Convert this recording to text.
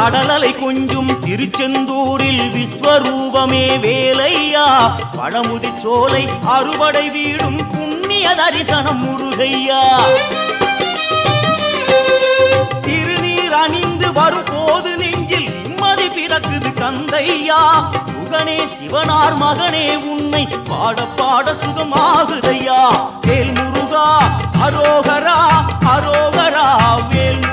கடலலை கொஞ்சும் திருச்செந்தூரில் விஸ்வரூபமே வேலையா பழமுதி சோலை அறுபடை வீடும் புண்ணிய தரிசனம் முருகையா திருநீர் அணிந்து வரும் போது நெஞ்சில் நிம்மதி பிறக்குது கந்தையா சுகனே சிவனார் மகனே உன்னை பாட பாட சுகமாகுதையா வேல் முருகா அரோகரா அரோகரா வேல்